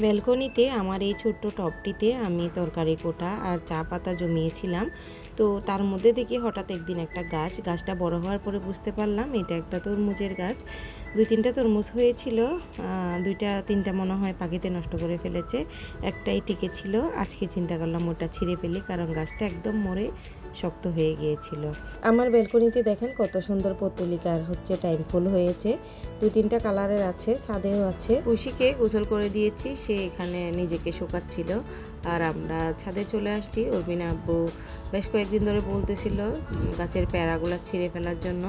ব্যালকনিতে আমার এই ছোট্ট টবটিতে আমি তরকারি কোটা আর চা পাতা জমিয়েছিলাম। তো তার মধ্যে দেখি হঠাৎ একদিন একটা গাছটা বড় হওয়ার পরে বুঝতে পারলাম এটা একটা তরমুজের গাছ। 2-3টা তরমুজ হয়েছিল, 2-3টা মনে হয় পাখিতে নষ্ট করে ফেলেছে, একটাই টিকে ছিল। আজকে চিন্তা করলাম ওটা ছিঁড়ে ফেলি, কারণ গাছটা একদম মরে শক্ত হয়ে গিয়েছিল। আমার ব্যালকনিতে দেখেন কত সুন্দর পত্তলিকা আর হচ্ছে টাইম ফুল হয়েছে, 2-3টা কালারের আছে, ছাদেও আছে। খুশিকে গোসল করে দিয়েছি, সে এখানে নিজেকে শুকাচ্ছিল আর আমরা ছাদে চলে আসছি। অর্বিনা আব্বু বেশ কয়েকদিন ধরে বলতেছিল গাছের প্যারাগুলা ছিঁড়ে ফেলার জন্য,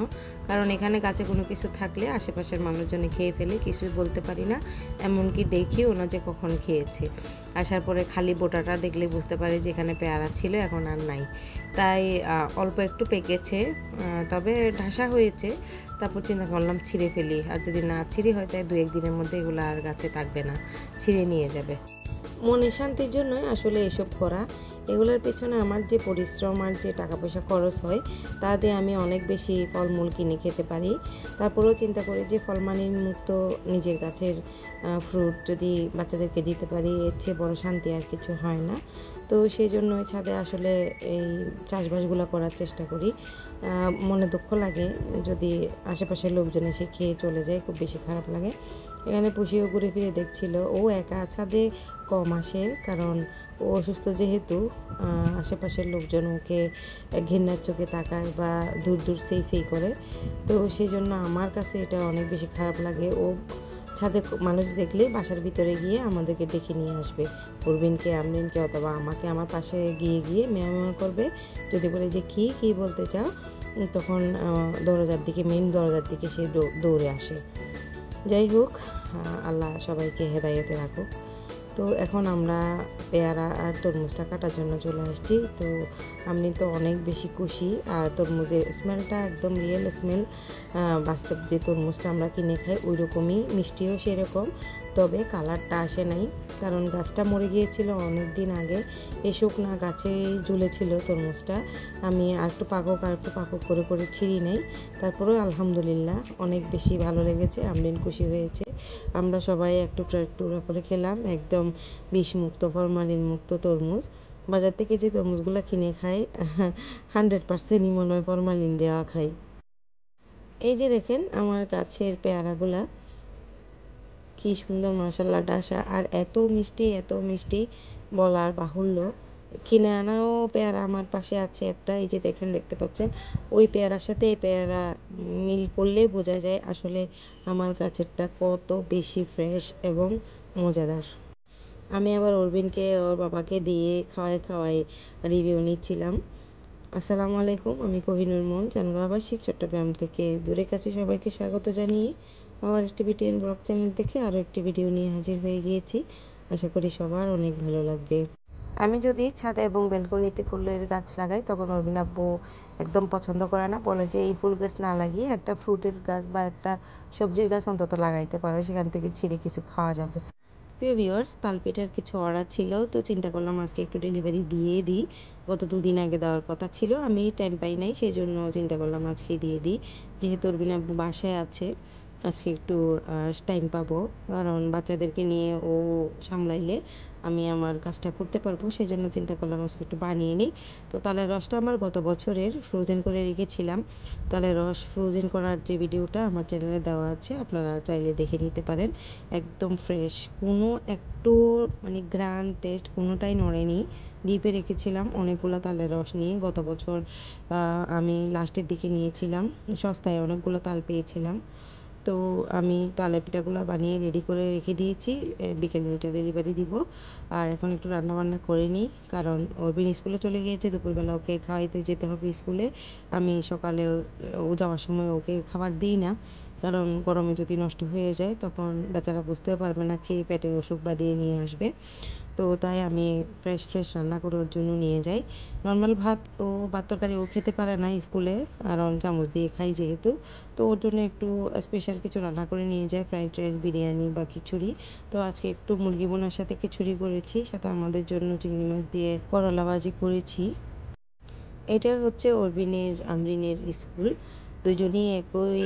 কারণ এখানে গাছে কোনো কিছু থাকলে আশেপাশের মানুষজনে খেয়ে ফেলে, কিছুই বলতে পারি না, এমনকি দেখি ওনা যে কখন খেয়েছে। আসার পরে খালি বোটাটা দেখলে বুঝতে পারি যে এখানে পেয়ারা ছিল, এখন আর নাই। তাই অল্প একটু পেকেছে, তবে ঢাসা হয়েছে। তারপর চিন্তা করলাম ছিঁড়ে ফেলি, আর যদি না ছিঁড়ে হয় তাই 2-1 দিনের মধ্যে এগুলো আর গাছে থাকবে না, ছিঁড়ে নিয়ে যাবে। মনের শান্তির জন্যই আসলে এসব করা। এগুলোর পেছনে আমার যে পরিশ্রম আর যে টাকা পয়সা খরচ হয় তা দিয়ে আমি অনেক বেশি ফলমূল কিনে খেতে পারি। তারপরেও চিন্তা করি যে ফলমানির মুক্ত নিজের গাছের ফ্রুট যদি বাচ্চাদেরকে দিতে পারি, এর চেয়ে বড় শান্তি আর কিছু হয় না। তো সেই জন্যই ছাদে আসলে এই চাষবাসগুলো করার চেষ্টা করি। মনে দুঃখ লাগে যদি আশেপাশের লোকজন এসে খেয়ে চলে যায়, খুব বেশি খারাপ লাগে। এখানে পুষিও ঘুরে ফিরে দেখছিল, ও একা ছাদে কম আসে, কারণ ও অসুস্থ যেহেতু আশেপাশের লোকজন ওকে ঘৃণার চোখে তাকায় বা দূর দূর সেই করে। তো সেই জন্য আমার কাছে এটা অনেক বেশি খারাপ লাগে। ও ছাদে মানুষ দেখলে বাসার ভিতরে গিয়ে আমাদেরকে ডেকে নিয়ে আসবে, উর্বিনকে, আমরিনকে অথবা আমাকে, আমার পাশে গিয়ে মেয়া মেয়া করবে। যদি বলে যে কী বলতে চাও, তখন মেইন দরজার দিকে সে দৌড়ে আসে। যাই হোক, আল্লাহ সবাইকে হেদায়েতে রাখুক। তো এখন আমরা পেয়ারা আর তরমুজটা কাটার জন্য চলে আসছি। তো আমি তো অনেক বেশি খুশি, আর তরমুজের স্মেলটা একদম রিয়েল স্মেল, বাস্তব যে তরমুজটা আমরা কিনে খাই ওই রকমই, মিষ্টিও সেরকম, তবে কালারটা আসে নাই, কারণ গাছটা মরে গিয়েছিল অনেক দিন আগে। এই শুকনা গাছেই ঝুলেছিল তরমুজটা, আমি আর একটু পাকক করে ছিঁড়ি নাই। তারপরেও আলহামদুলিল্লাহ অনেক বেশি ভালো লেগেছে, আমরিন খুশি হয়েছে। আমরা সবাই একটু করে খেলাম, একদম বিষমুক্ত ফরমালিন মুক্ত তরমুজ। বাজার থেকে যে তরমুজগুলো কিনে খাই 100%ই মনে হয় ফরমালিন দেওয়া খাই। এই যে দেখেন আমার গাছের পেয়ারাগুলা কি সুন্দর, মাশাআল্লাহ ডাসা, আর এত মিষ্টি বলার বাহুল্য। কিনে আনাও পেয়ারা আমার পাশে আছে একটা, এই যে দেখতে পাচ্ছেন, ওই পেয়ারার সাথে এই পেয়ারা মিল করলেই বোঝা যায় আসলে আমার গাছেরটা কত বেশি ফ্রেশ এবং মজাদার। আমি আবার অরবিনকে ওর বাবাকে দিয়ে খাওয়াই রিভিউ নিচ্ছিলাম। আসসালামু আলাইকুম, আমি কোহিনুর মন, চানগা আবাসিক, চট্টগ্রাম থেকে। দূরের কাছে সবাইকে স্বাগত জানিয়ে আমার অ্যাক্টিভিটি এন্ড ব্লগ চ্যানেল থেকে আরও একটি ভিডিও নিয়ে হাজির হয়ে গিয়েছি। আশা করি সবার অনেক ভালো লাগবে। আমি যদি ছাদে এবং ব্যালকনিতে ফুলের গাছ লাগাই, তখন অরবিন আব্বু একদম পছন্দ করে না, বলে যে এই ফুল গাছ না লাগিয়ে একটা ফ্রুটের গাছ বা একটা সবজির গাছ অন্তত লাগাইতে পারো, সেখান থেকে ছিঁড়ে কিছু খাওয়া যাবে। প্রিয় ভিউয়ার্স, তালপিঠার কিছু অর্ডার ছিল, তো চিন্তা করলাম আজকে একটু ডেলিভারি দিয়ে দিই। গত 2 দিন আগে দেওয়ার কথা ছিল, আমি টাইম পাই নাই, সেই জন্য চিন্তা করলাম আজকে দিয়ে দিই। যেহেতু অরবিন আব্বু বাসায় আছে, আজকে একটু টাইম পাবো, কারণ বাচ্চাদেরকে নিয়ে ও সামলাইলে আমি আমার কাজটা করতে পারবো, সেই জন্য চিন্তা করলাম আজকে একটু বানিয়ে নিই। তো তালের রসটা আমার গত বছরের ফ্রোজেন করে রেখেছিলাম। তালের রস ফ্রোজেন করার যে ভিডিওটা আমার চ্যানেলে দেওয়া আছে, আপনারা চাইলে দেখে নিতে পারেন। একদম ফ্রেশ, কোনো একটু মানে গ্রান টেস্ট কোনোটাই নড়েনি। ডিপে রেখেছিলাম অনেকগুলো তালের রস নিয়ে, গত বছর আমি লাস্টের দিকে নিয়েছিলাম, সস্তায় অনেকগুলো তাল পেয়েছিলাম। তো আমি তালের পিঠাগুলো বানিয়ে রেডি করে রেখে দিয়েছি, বিকেলে এটা ডেলিভারি দিব। আর এখন একটু রান্নাবান্না করে নিই, কারণ অরবিন স্কুলে চলে গিয়েছে, দুপুরবেলা ওকে খাওয়াইতে যেতে হবে স্কুলে। আমি সকালে ও যাওয়ার সময় ওকে খাবার দিই না, কারণ গরমে যদি নষ্ট হয়ে যায় তখন বেচারা বুঝতেও পারবে না, খেয়ে পেটে অসুখ বাঁধিয়ে নিয়ে আসবে। তো তাই আমি ফ্রেশ রান্না করে ওর জন্য নিয়ে যাই। নর্মাল ভাত তরকারি ও খেতে পারে না স্কুলে, কারণ চামচ দিয়ে খাই যেহেতু। তো ওর জন্য একটু স্পেশাল কিছু রান্না করে নিয়ে যাই, ফ্রাইড রাইস, বিরিয়ানি বা খিচুড়ি। তো আজকে একটু মুরগি বোনার সাথে খিচুড়ি করেছি, সাথে আমাদের জন্য চিংড়ি মাছ দিয়ে করলা ভাজি করেছি। এটা হচ্ছে আমরিনের স্কুল। দুজনই একই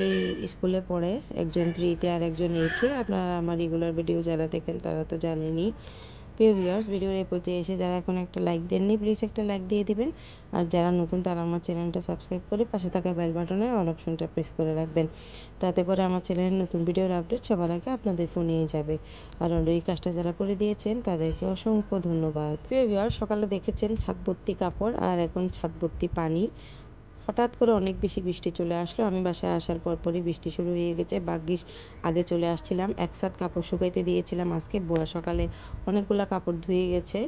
স্কুলে পড়ে, একজন 3-তে আর একজন 8-এ। আপনারা আমার রেগুলার ভিডিও যারা দেখেন তারা তো জানেনই। প্রিয় ভিউয়ার্স, ভিডিওর এই পর্যায়ে এসে যারা এখন একটা লাইক দেননি প্লিজ একটা লাইক দিয়ে দিবেন। আর যারা নতুন তারা আমার চ্যানেলটা সাবস্ক্রাইব করে পাশে থাকা বেল বাটনে অল অপশনটা প্রেস করে রাখবেন। তাতে করে আমার চ্যানেলের নতুন ভিডিওর আপডেট সবার আগে আপনাদের ফোনেই যাবে। আর অলরেডি কাজটা যারা করে দিয়েছেন তাদেরকে অসংখ্য ধন্যবাদ। প্রিয় ভিউয়ার্স, সকালে দেখেছেন ছাদ ভর্তি কাপড় আর এখন ছাদ ভর্তি পানি। হঠাৎ করে অনেক বেশি বৃষ্টি চলে আসলো। আমি বাসায় আসার পরপরই বৃষ্টি শুরু হয়ে গেছে। ভাগ্যিস আগে চলে আসছিলাম। এক ছাদ কাপড় শুকাইতে দিয়েছিলাম আজকে। সকালে অনেকগুলা কাপড় ধুয়ে গেছে।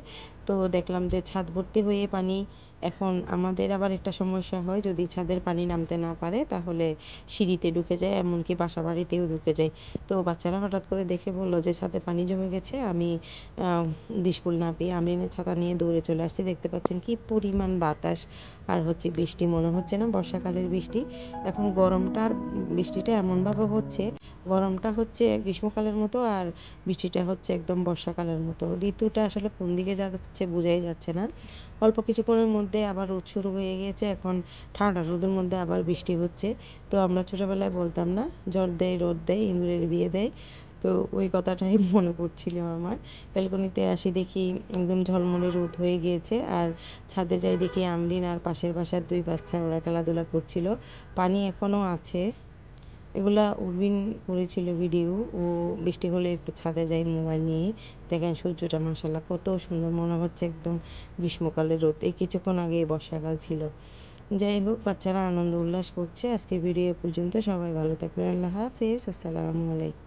তো দেখলাম যে ছাদ ভর্তি হয়ে পানি। এখন আমাদের আবার একটা সমস্যা হয়, যদি ছাদের পানি নামতে না পারে তাহলে সিঁড়িতে ঢুকে যায়, এমনকি বাসাবাড়িতেও ঢুকে যায়। তো বাচ্চারা হঠাৎ করে দেখে বলল যে ছাদে পানি জমে গেছে। আমি দিশকুল না পেয়ে আমরিনের ছাতা নিয়ে দৌড়ে চলে আসছি। দেখতে পাচ্ছেন কি পরিমাণ বাতাস আর হচ্ছে বৃষ্টি, মনে হচ্ছে না বর্ষাকালের বৃষ্টি। এখন গরমটা আর বৃষ্টিটা এমনভাবে হচ্ছে, গরমটা হচ্ছে গ্রীষ্মকালের মতো আর বৃষ্টিটা হচ্ছে একদম বর্ষাকালের মতো। ঋতুটা আসলে কোন দিকে যাচ্ছে বোঝাই যাচ্ছে না। অল্প কিছুক্ষণের মধ্যে আবার রোদ শুরু হয়ে গিয়েছে, এখন ঠান্ডা রোদের মধ্যে আবার বৃষ্টি হচ্ছে। তো আমরা ছোটবেলায় বলতাম না, ঝড় দেয় রোদ দেয় ইঁদুরের বিয়ে দেয়। তো ওই কথাটাই মনে পড়ছিল আমার। ব্যালকনিতে আসি দেখি একদম ঝলমলে রোদ হয়ে গিয়েছে। আর ছাদে যাই দেখি আমরিন আর পাশের বাসার 2 বাচ্চা ওরা খেলাধুলা করছিল। পানি এখনো আছে। এগুলা উর্বিন করেছিল ভিডিও। ও বৃষ্টি হলে একটু ছাদে যাই মোবাইল নিয়ে। দেখেন সূর্যটা মাশাআল্লাহ কত সুন্দর, মনে হচ্ছে একদম গ্রীষ্মকালের রোদ। এই কিছুক্ষণ আগে বর্ষাকাল ছিল। যাই হোক, বাচ্চারা আনন্দ উল্লাস করছে। আজকের ভিডিও এ পর্যন্ত। সবাই ভালো থাকবেন। আল্লাহ হাফেজ। আসসালামু আলাইকুম।